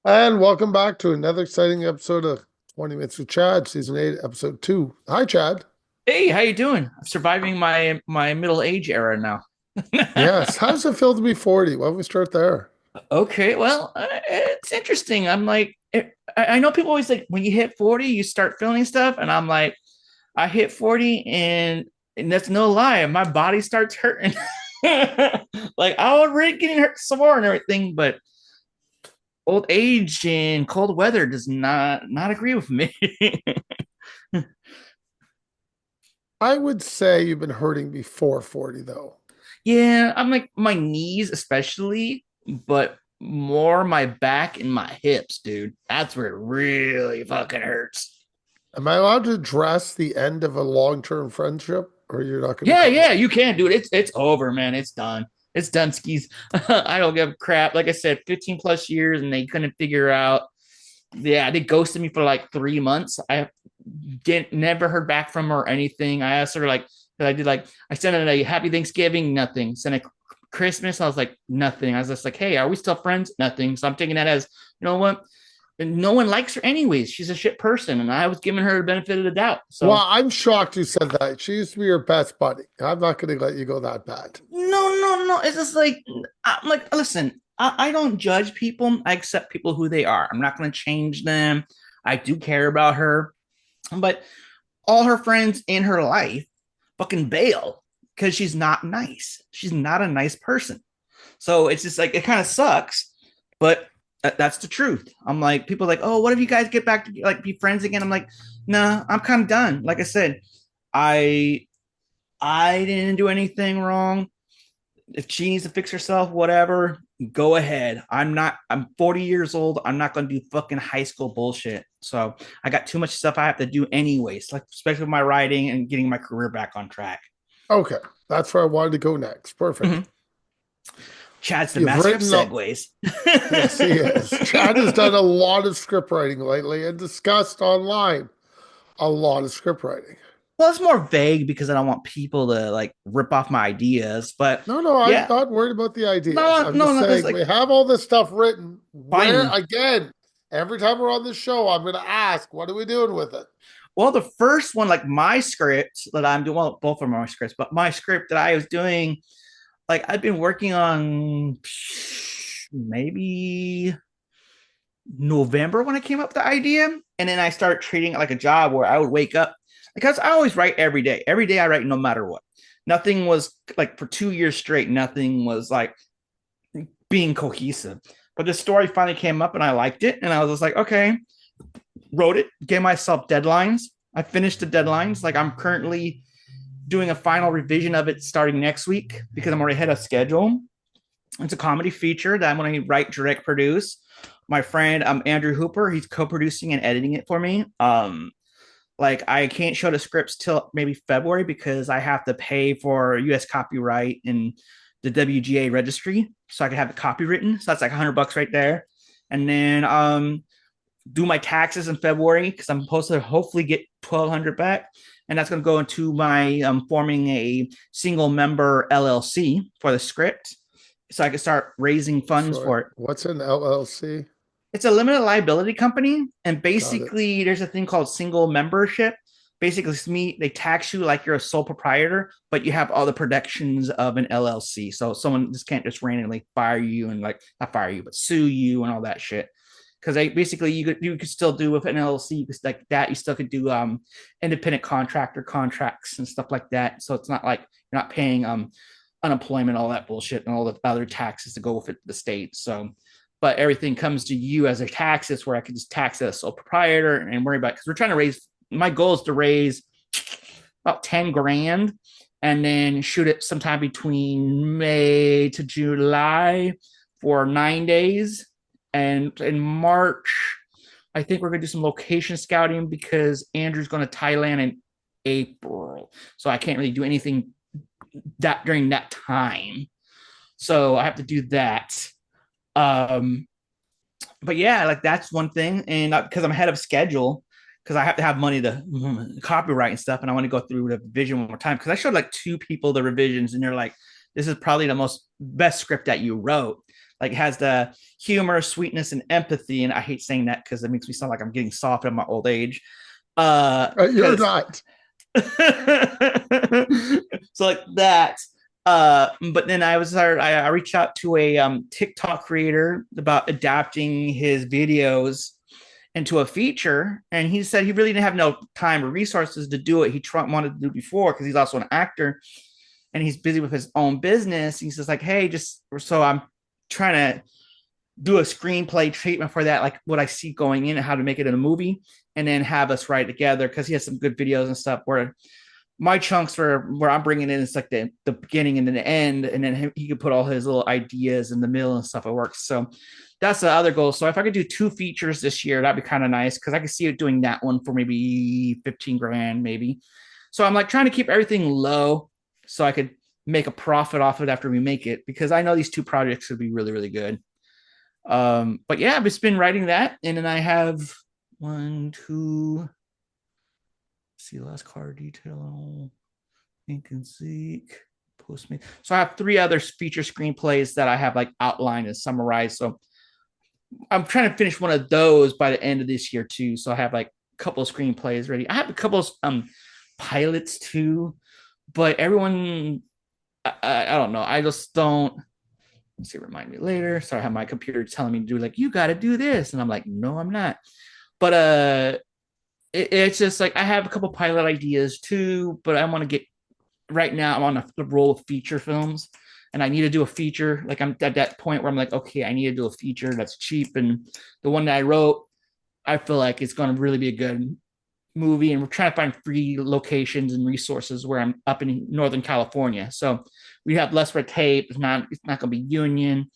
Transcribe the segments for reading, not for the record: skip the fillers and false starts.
And welcome back to another exciting episode of 20 Minutes with Chad, Season 8, Episode 2. Hi, Chad. Hey, how you doing? I'm surviving my middle age era now. Yes, how does it feel to be 40? Why don't we start there? Okay, well, it's interesting. I know people always like when you hit 40, you start feeling stuff, and I'm like, I hit 40, and that's no lie, my body starts hurting. Like I was already getting hurt sore and everything, but old age and cold weather does not agree with me. I would say you've been hurting before 40, though. Yeah, I'm like my knees especially, but more my back and my hips, dude. That's where it really fucking hurts. Am I allowed to address the end of a long-term friendship, or you're not going to Yeah, cover yeah, it? you can, dude. It's over, man. It's done. It's done skis. I don't give a crap. Like I said, 15 plus years and they couldn't figure out. Yeah, they ghosted me for like 3 months. I didn't never heard back from her or anything. I asked her like that I did like I sent her a happy Thanksgiving, nothing. Sent a Christmas, I was like, nothing. I was just like, hey, are we still friends? Nothing. So I'm taking that as, you know what? No one likes her anyways. She's a shit person, and I was giving her the benefit of the doubt. Well, So I'm shocked you said that. She used to be your best buddy. I'm not going to let you go that bad. no. It's just like I'm like, listen, I don't judge people. I accept people who they are. I'm not going to change them. I do care about her, but all her friends in her life fucking bail because she's not nice. She's not a nice person. So it's just like it kind of sucks, but that's the truth. I'm like, people are like, oh, what if you guys get back to like be friends again? I'm like, nah, I'm kind of done. Like I said, I I didn't do anything wrong. If she needs to fix herself, whatever, go ahead. I'm 40 years old. I'm not going to do fucking high school bullshit. So I got too much stuff I have to do anyways, like especially with my writing and getting my career back on track. Okay, that's where I wanted to go next. Perfect. Mm-hmm. Chad's the You've master of written a, segues. yes, he is. Chad has done a lot of script writing lately and discussed online a lot of script writing. Well, it's more vague because I don't want people to like rip off my ideas. But No, no, I'm yeah, not worried about the ideas. no, I'm no, just no. It's saying we like have all this stuff written. Where, fine. again, every time we're on this show, I'm going to ask, what are we doing with it? Well, the first one, like my script that I'm doing, well, both of my scripts, but my script that I was doing, like I've been working on maybe November when I came up with the idea, and then I started treating it like a job where I would wake up because I always write every day. Every day I write no matter what. Nothing was like for 2 years straight. Nothing was like being cohesive. But the story finally came up and I liked it. And I was just like, okay, wrote it, gave myself deadlines. I finished the deadlines. Like I'm currently doing a final revision of it starting next week because I'm already ahead of schedule. It's a comedy feature that I'm going to write, direct, produce. My friend Andrew Hooper, he's co-producing and editing it for me. Like I can't show the scripts till maybe February because I have to pay for US copyright and the WGA registry so I can have the copy written. So that's like $100 right there. And then do my taxes in February because I'm supposed to hopefully get 1,200 back. And that's going to go into my forming a single member LLC for the script so I can start raising funds Sorry, for it. what's an LLC? It's a limited liability company, and Got it. basically, there's a thing called single membership. Basically, it's me, they tax you like you're a sole proprietor, but you have all the protections of an LLC. So someone just can't just randomly fire you and like not fire you, but sue you and all that shit. Because they basically you could still do with an LLC, you could, like that. You still could do independent contractor contracts and stuff like that. So it's not like you're not paying unemployment, all that bullshit, and all the other taxes to go with it, the state. So but everything comes to you as a taxes where I can just tax it as a sole proprietor and worry about it. Because we're trying to raise, my goal is to raise about 10 grand and then shoot it sometime between May to July for 9 days. And in March, I think we're going to do some location scouting because Andrew's going to Thailand in April. So I can't really do anything that during that time. So I have to do that. Um, but yeah, like that's one thing, and because I'm ahead of schedule, because I have to have money to copyright and stuff, and I want to go through the revision one more time because I showed like two people the revisions, and they're like, "This is probably the most best script that you wrote." like has the humor, sweetness, and empathy. And I hate saying that because it makes me sound like I'm getting soft in my old age. You're Because not. so like that. But then I reached out to a TikTok creator about adapting his videos into a feature, and he said he really didn't have no time or resources to do it. He wanted to do before because he's also an actor and he's busy with his own business. He says like, hey, just so I'm trying to do a screenplay treatment for that, like what I see going in and how to make it in a movie, and then have us write together because he has some good videos and stuff where my chunks where I'm bringing in it's like the beginning and then the end, and then he could put all his little ideas in the middle and stuff. It works. So that's the other goal. So if I could do 2 features this year, that'd be kind of nice because I could see it doing that one for maybe 15 grand, maybe. So I'm like trying to keep everything low so I could make a profit off it after we make it because I know these 2 projects would be really, really good. But yeah, I've just been writing that, and then I have 1, 2. See last card detail, ink and seek, postmate. So I have 3 other feature screenplays that I have like outlined and summarized. So I'm trying to finish one of those by the end of this year too. So I have like a couple of screenplays ready. I have a couple of pilots too, but everyone, I don't know. I just don't. Let's see, remind me later. So I have my computer telling me to do like you got to do this, and I'm like, no, I'm not. But it's just like I have a couple pilot ideas too, but I want to get right now. I'm on the roll of feature films, and I need to do a feature. Like I'm at that point where I'm like, okay, I need to do a feature that's cheap, and the one that I wrote, I feel like it's going to really be a good movie. And we're trying to find free locations and resources where I'm up in Northern California, so we have less red tape. It's not going to be union.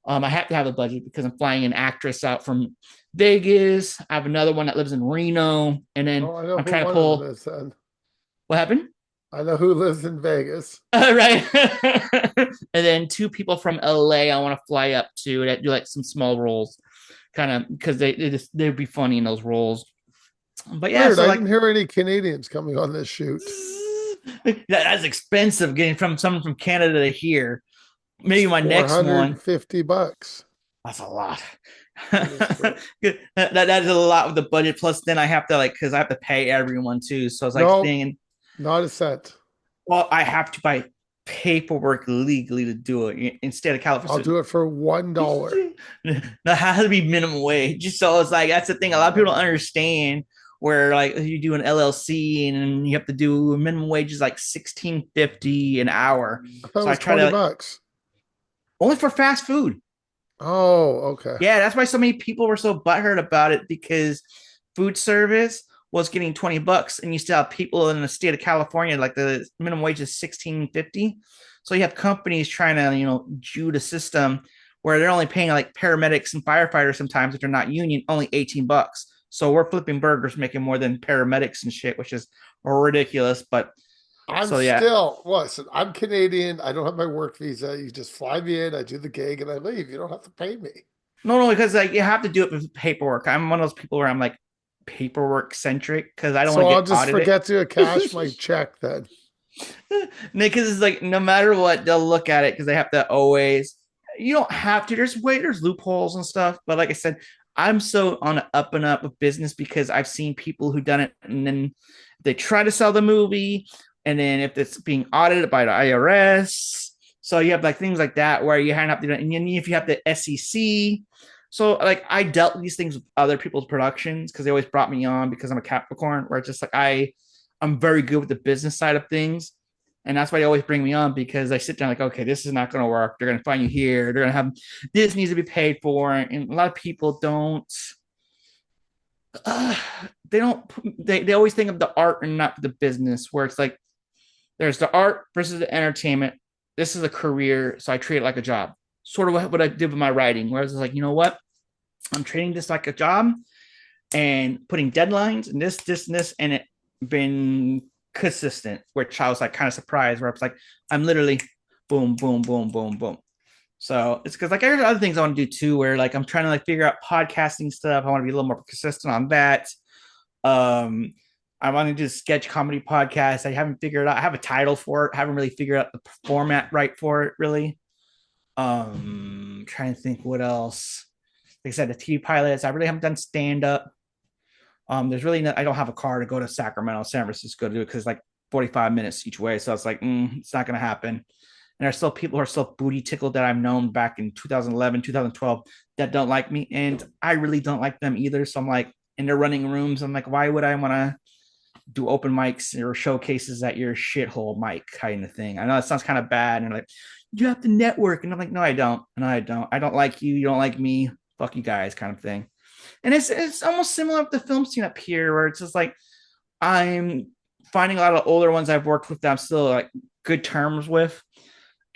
I have to have a budget because I'm flying an actress out from Vegas. I have another one that lives in Reno, and then Oh, I know I'm who trying to one of them pull. is then. What happened? I know who lives in Vegas. Right. And then 2 people from LA I want to fly up to that do like some small roles, kind of because they'd be funny in those roles. But yeah, Weird. so I like didn't hear any Canadians coming on this shoot. that's expensive getting from someone from Canada to here. It's Maybe my next one. $450. That's a lot. That is true. That is a lot with the budget. Plus, then I have to like because I have to pay everyone too. So it's like No, thinking, not a cent. well, I have to buy paperwork legally to do it instead of I'll California. do it for $1. That has to be minimum wage. So it's like that's the thing. A lot of people don't understand where like you do an LLC and you have to do minimum wage is like 16.50 an hour. I thought it So I was try 20 to like, bucks. only for fast food. Oh, okay. Yeah, that's why so many people were so butthurt about it because food service was getting 20 bucks and you still have people in the state of California like the minimum wage is 16.50. So you have companies trying to, Jew the system where they're only paying like paramedics and firefighters sometimes if they're not union only 18 bucks. So we're flipping burgers making more than paramedics and shit, which is ridiculous, but I'm so yeah. still, listen, I'm Canadian. I don't have my work visa. You just fly me in, I do the gig, and I leave. You don't have to pay me. No, because like you have to do it with paperwork. I'm one of those people where I'm like paperwork centric because I don't want So to I'll get just audited. forget to cash my check then. Because it's like no matter what, they'll look at it because they have to always. You don't have to. There's loopholes and stuff. But like I said, I'm so on an up and up with business because I've seen people who done it and then they try to sell the movie, and then if it's being audited by the IRS, so you have like things like that where you have to, and if you have the SEC. So like I dealt with these things with other people's productions because they always brought me on because I'm a Capricorn, where it's just like I'm very good with the business side of things. And that's why they always bring me on because I sit down like, okay, this is not going to work. They're going to find you here. They're going to have this needs to be paid for. And a lot of people don't, uh, they don't, they always think of the art and not the business, where it's like there's the art versus the entertainment. This is a career. So I treat it like a job. Sort of what I did with my writing, where I was like, you know what? I'm treating this like a job and putting deadlines and this, and it been consistent, which I was like kind of surprised, where I was like, I'm literally boom, boom, boom, boom, boom. So it's because like there's other things I want to do too, where like I'm trying to like figure out podcasting stuff. I want to be a little more consistent on that. Um, I want to do a sketch comedy podcast. I haven't figured out. I have a title for it. I haven't really figured out the format right for it, really. Trying to think what else. Like I said, the TV pilots. I really haven't done stand up. There's really no, I don't have a car to go to Sacramento, San Francisco to do it because like 45 minutes each way. So I was like, it's not gonna happen. And there's still people who are still booty tickled that I've known back in 2011, 2012 that don't like me, and I really don't like them either. So I'm like in their running rooms. I'm like, why would I want to do open mics or showcases at your shithole mic kind of thing? I know it sounds kind of bad, and they're like, you have to network, and I'm like, no, I don't. No, I don't. I don't like you. You don't like me. Fuck you guys, kind of thing. And it's almost similar with the film scene up here, where it's just like I'm finding a lot of older ones I've worked with that I'm still like good terms with,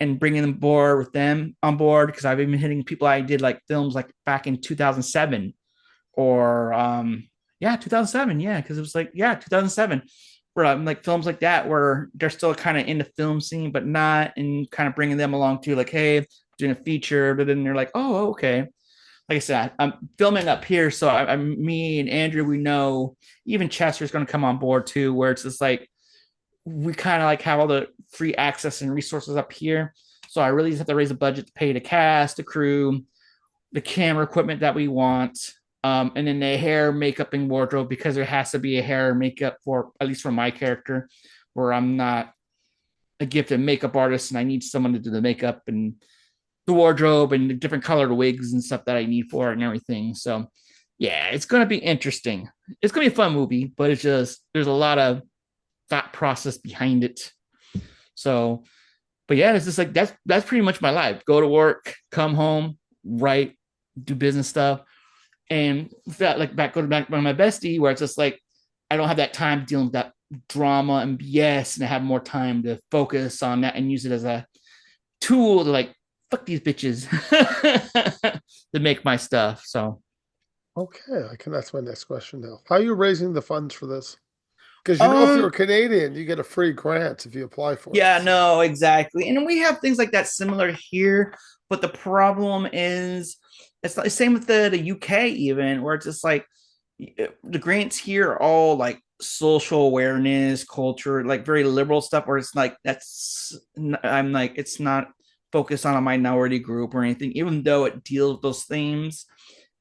and bringing them board with them on board because I've been hitting people I did like films like back in 2007 or 2007, yeah, because it was like 2007 where I'm like films like that where they're still kind of in the film scene but not, and kind of bringing them along too, like, hey, doing a feature, but then they're like, oh, okay. Like I said, I'm filming up here, so me and Andrew, we know even Chester's going to come on board too, where it's just like we kind of like have all the free access and resources up here. So I really just have to raise a budget to pay the cast, the crew, the camera equipment that we want, and then the hair, makeup, and wardrobe because there has to be a hair and makeup for at least for my character, where I'm not a gifted makeup artist and I need someone to do the makeup and the wardrobe and the different colored wigs and stuff that I need for it and everything. So yeah, it's gonna be interesting. It's gonna be a fun movie, but it's just there's a lot of thought process behind it. So, but yeah, it's just like that's pretty much my life. Go to work, come home, write, do business stuff, and that like back go to back by my bestie, where it's just like I don't have that time dealing with that drama and BS, and I have more time to focus on that and use it as a tool to like fuck these bitches to make my stuff. So Okay, I can ask my next question now. How are you raising the funds for this? Because if you're um a Canadian, you get a free grant if you apply for it. yeah, So, no, exactly. And we have things like that similar here, but the problem is it's the same with the UK even, where it's just like the grants here are all like social awareness, culture, like very liberal stuff, where it's like I'm like it's not focused on a minority group or anything, even though it deals with those themes.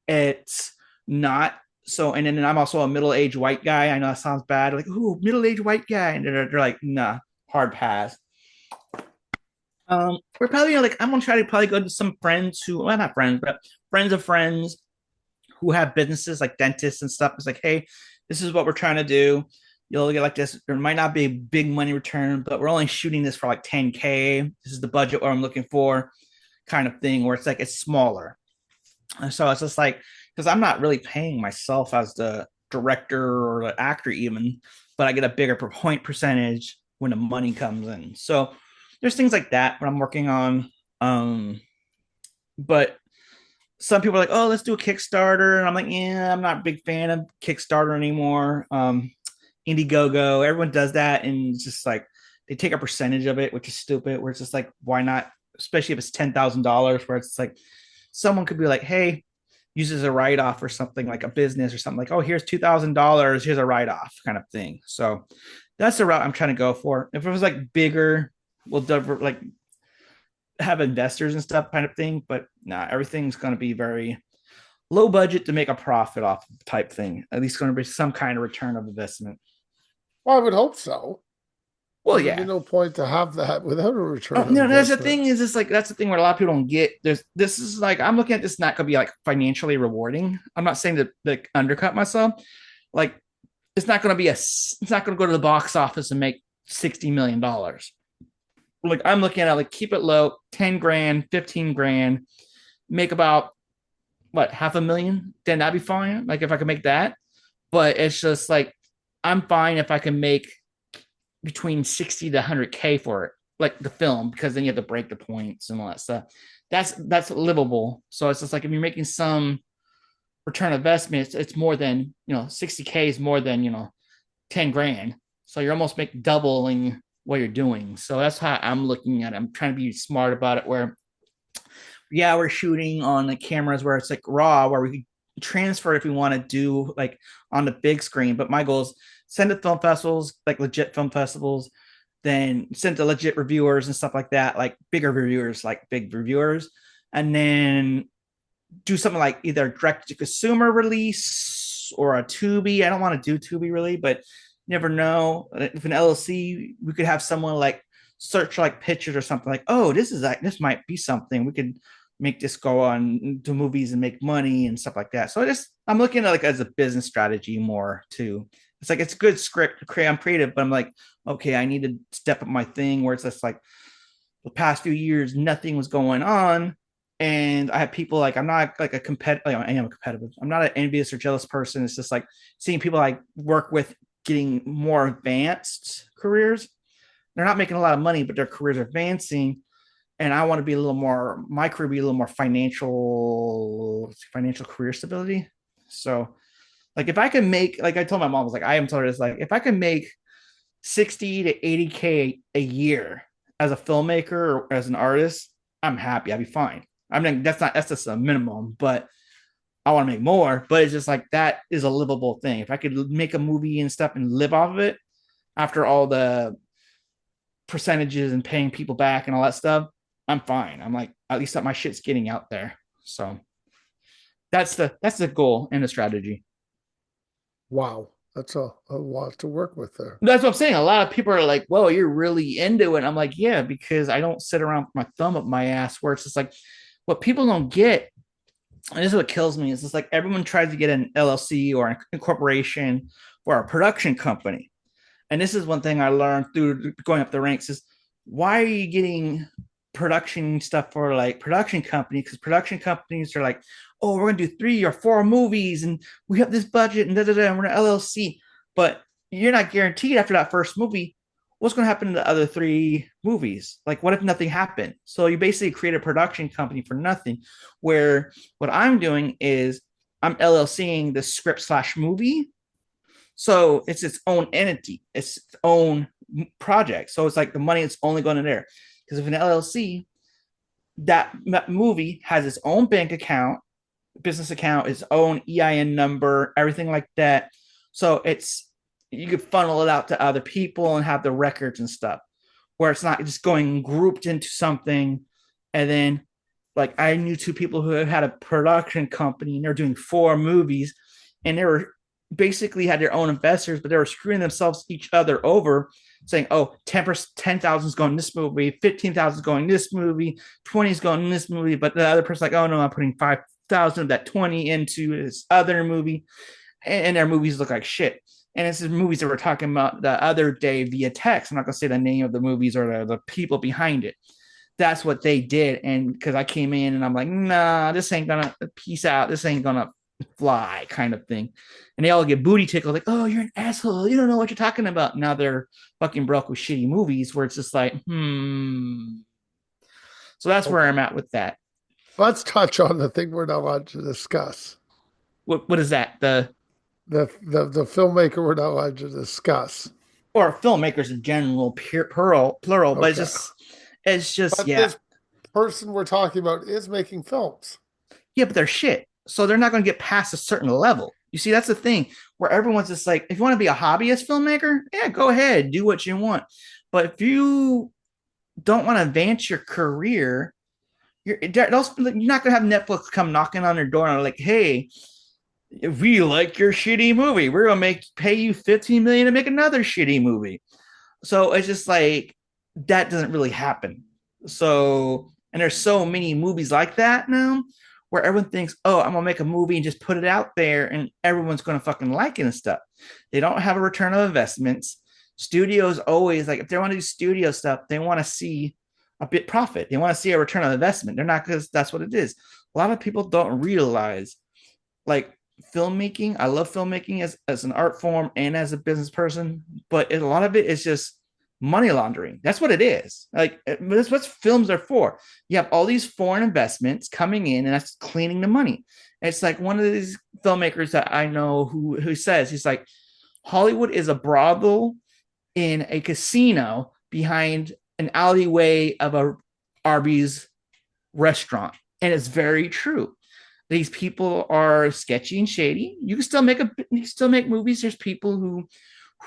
It's not so. And then I'm also a middle-aged white guy. I know that sounds bad, like, ooh, middle-aged white guy, and they're like, nah, hard pass. We're probably like I'm gonna try to probably go to some friends who, well, not friends, but friends of friends who have businesses like dentists and stuff. It's like, hey, this is what we're trying to do. You'll get like this. There might not be a big money return, but we're only shooting this for like 10K. This is the budget what I'm looking for, kind of thing, where it's like it's smaller. And so it's just like, because I'm not really paying myself as the director or the actor even, but I get a bigger point percentage when the money comes in. So there's things like that when I'm working on. But some people are like, oh, let's do a Kickstarter. And I'm like, yeah, I'm not a big fan of Kickstarter anymore. Indiegogo, everyone does that. And it's just like they take a percentage of it, which is stupid, where it's just like, why not? Especially if it's $10,000, where it's like someone could be like, hey, uses a write off or something like a business or something like, oh, here's $2,000, here's a write off kind of thing. So that's the route I'm trying to go for. If it was like bigger, we'll like have investors and stuff kind of thing, but nah, everything's going to be very low budget to make a profit off type thing. At least going to be some kind of return of investment. well, I would hope so. Well, There'd be yeah. no point to have that without a return Oh, on no, that's the investment. thing is this like that's the thing where a lot of people don't get there's this is like I'm looking at this not gonna be like financially rewarding. I'm not saying to like undercut myself. Like it's not gonna be it's not gonna go to the box office and make $60 million. Like I'm looking at it like keep it low, 10 grand, 15 grand, make about what half a million, then that'd be fine. Like if I could make that. But it's just like I'm fine if I can make between 60 to 100K for it, like the film, because then you have to break the points and all that stuff. That's livable. So it's just like if you're making some return investment, it's more than 60K is more than 10 grand. So you're almost making doubling what you're doing. So that's how I'm looking at it. I'm trying to be smart about it. Where yeah, we're shooting on the cameras where it's like raw, where we can transfer if we want to do like on the big screen. But my goal is send to film festivals, like legit film festivals, then send to legit reviewers and stuff like that, like bigger reviewers, like big reviewers, and then do something like either direct to consumer release or a Tubi. I don't want to do Tubi really, but you never know. If an LLC, we could have someone like search like pictures or something like, oh, this is like this might be something we could make this go on to movies and make money and stuff like that. So I'm looking at like as a business strategy more too. It's like it's a good script. I'm creative, but I'm like, okay, I need to step up my thing where it's just like the past few years nothing was going on, and I have people like I'm not like a competitive. Like, I am a competitive. I'm not an envious or jealous person. It's just like seeing people I work with getting more advanced careers. They're not making a lot of money, but their careers are advancing, and I want to be a little more my career be a little more financial career stability. So like if I can make like I told my mom I was like I am told her this like if I can make 60 to 80K a year as a filmmaker or as an artist, I'm happy. I'd be fine. I mean, that's just a minimum, but I want to make more. But it's just like that is a livable thing. If I could make a movie and stuff and live off of it after all the percentages and paying people back and all that stuff, I'm fine. I'm like, at least that my shit's getting out there. So that's the goal and the strategy. Wow, that's a lot to work with there. That's what I'm saying. A lot of people are like, "Whoa, you're really into it." I'm like, "Yeah," because I don't sit around with my thumb up my ass. Where it's just like, what people don't get, and this is what kills me, is just like everyone tries to get an LLC or a corporation or a production company, and this is one thing I learned through going up the ranks is why are you getting production stuff for like production company? Because production companies are like, oh, we're gonna do 3 or 4 movies and we have this budget and da da da, and we're an LLC, but you're not guaranteed after that first movie what's going to happen to the other 3 movies. Like, what if nothing happened? So you basically create a production company for nothing. Where what I'm doing is I'm LLCing the script slash movie, so it's its own entity, it's its own project. So it's like the money is only going in there. Because if an LLC, that movie has its own bank account, business account, its own EIN number, everything like that. So it's you could funnel it out to other people and have the records and stuff, where it's not just going grouped into something. And then, like I knew 2 people who had a production company and they're doing 4 movies, and they were basically had their own investors, but they were screwing themselves each other over, saying, "Oh, 10,000 is going in this movie, 15,000 is going in this movie, 20 is going in this movie," but the other person's like, "Oh no, I'm putting 5,000 of that 20 into this other movie," and their movies look like shit. And it's the movies that we're talking about the other day via text. I'm not gonna say the name of the movies or the people behind it. That's what they did, and because I came in and I'm like, nah, this ain't gonna peace out. This ain't gonna fly, kind of thing. And they all get booty tickled, like, oh, you're an asshole. You don't know what you're talking about. Now they're fucking broke with shitty movies where it's just like, hmm. So that's where Okay. I'm at with that. Let's touch on the thing we're not allowed to discuss. What is that? The filmmaker we're not allowed to discuss. Or filmmakers in general, plural, but Okay. it's just But yeah. this person we're talking about is making films. Yeah, but they're shit. So they're not going to get past a certain level. You see, that's the thing where everyone's just like, if you want to be a hobbyist filmmaker, yeah, go ahead, do what you want. But if you don't want to advance your career, you're not going to have Netflix come knocking on their door and like, hey, if we like your shitty movie, we're going to pay you 15 million to make another shitty movie. So it's just like that doesn't really happen. So, and there's so many movies like that now where everyone thinks, oh, I'm gonna make a movie and just put it out there and everyone's gonna fucking like it and stuff. They don't have a return of investments. Studios always like if they want to do studio stuff, they want to see a bit profit. They want to see a return of investment. They're not because that's what it is. A lot of people don't realize like filmmaking. I love filmmaking as an art form and as a business person, but a lot of it is just money laundering. That's what it is. Like that's what films are for. You have all these foreign investments coming in, and that's cleaning the money. And it's like one of these filmmakers that I know who says he's like, Hollywood is a brothel in a casino behind an alleyway of a Arby's restaurant, and it's very true. These people are sketchy and shady. You can still make movies. There's people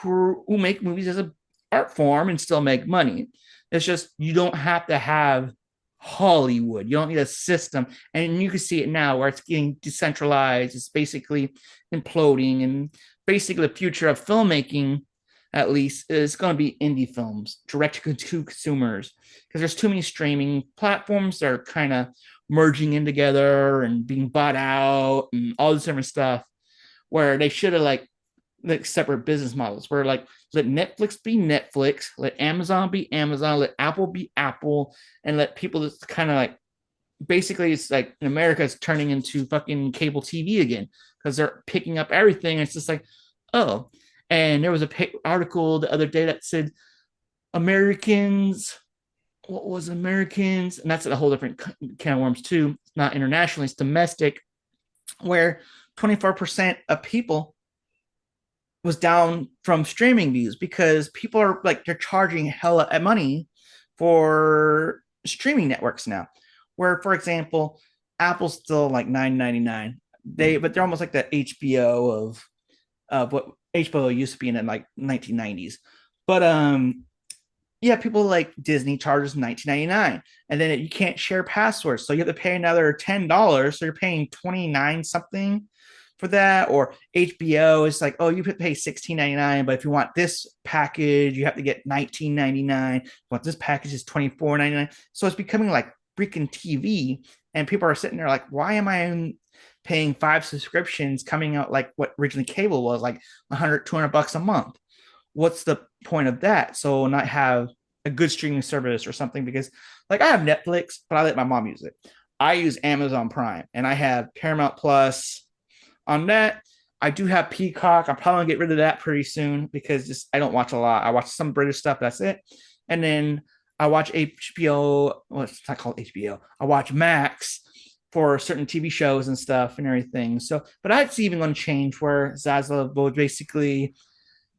who make movies as a art form and still make money. It's just you don't have to have Hollywood. You don't need a system. And you can see it now where it's getting decentralized. It's basically imploding. And basically, the future of filmmaking, at least, is going to be indie films, direct to consumers, because there's too many streaming platforms that are kind of merging in together and being bought out and all this different stuff where they should have like separate business models where like let Netflix be Netflix, let Amazon be Amazon, let Apple be Apple, and let people just kind of like basically it's like in America it's turning into fucking cable TV again because they're picking up everything. And it's just like, oh, and there was a article the other day that said Americans, what was Americans, and that's a whole different can of worms too. It's not internationally, it's domestic, where 24% of people was down from streaming views because people are like they're charging hella money for streaming networks now. Where, for example, Apple's still like $9.99. They're almost like the HBO of what HBO used to be in the like 1990s. But yeah, people like Disney charges $19.99, and then you can't share passwords, so you have to pay another $10. So you're paying 29 something for that. Or HBO is like, oh, you could pay $16.99, but if you want this package, you have to get $19.99. But this package is $24.99. So it's becoming like freaking TV, and people are sitting there like, why am I paying 5 subscriptions coming out like what originally cable was like 100, $200 a month? What's the point of that? So not have a good streaming service or something, because like I have Netflix, but I let my mom use it. I use Amazon Prime and I have Paramount Plus on that. I do have Peacock. I'm probably gonna get rid of that pretty soon because just I don't watch a lot. I watch some British stuff. That's it. And then I watch HBO. Well, it's not called HBO. I watch Max for certain TV shows and stuff and everything. So, but that's even going to change where Zaslav will basically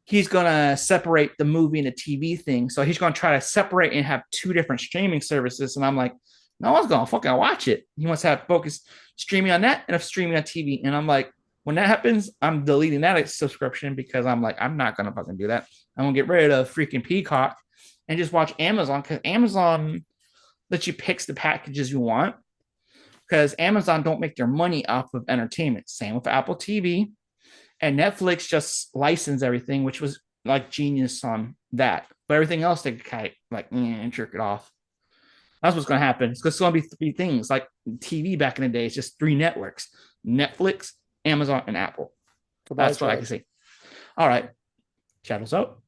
he's going to separate the movie and the TV thing. So he's going to try to separate and have 2 different streaming services. And I'm like, no one's going to fucking watch it. He wants to have focus streaming on that and streaming on TV. And I'm like, when that happens, I'm deleting that subscription because I'm like, I'm not going to fucking do that. I'm going to get rid of freaking Peacock and just watch Amazon, because Amazon lets you pick the packages you want, because Amazon don't make their money off of entertainment. Same with Apple TV. And Netflix just licensed everything, which was like genius on that. But everything else, they kind of like jerk it off. That's what's going to happen. It's going to be 3 things. Like TV back in the day, it's just 3 networks: Netflix, Amazon, and Apple. That's what I can say. All right. Shadows out.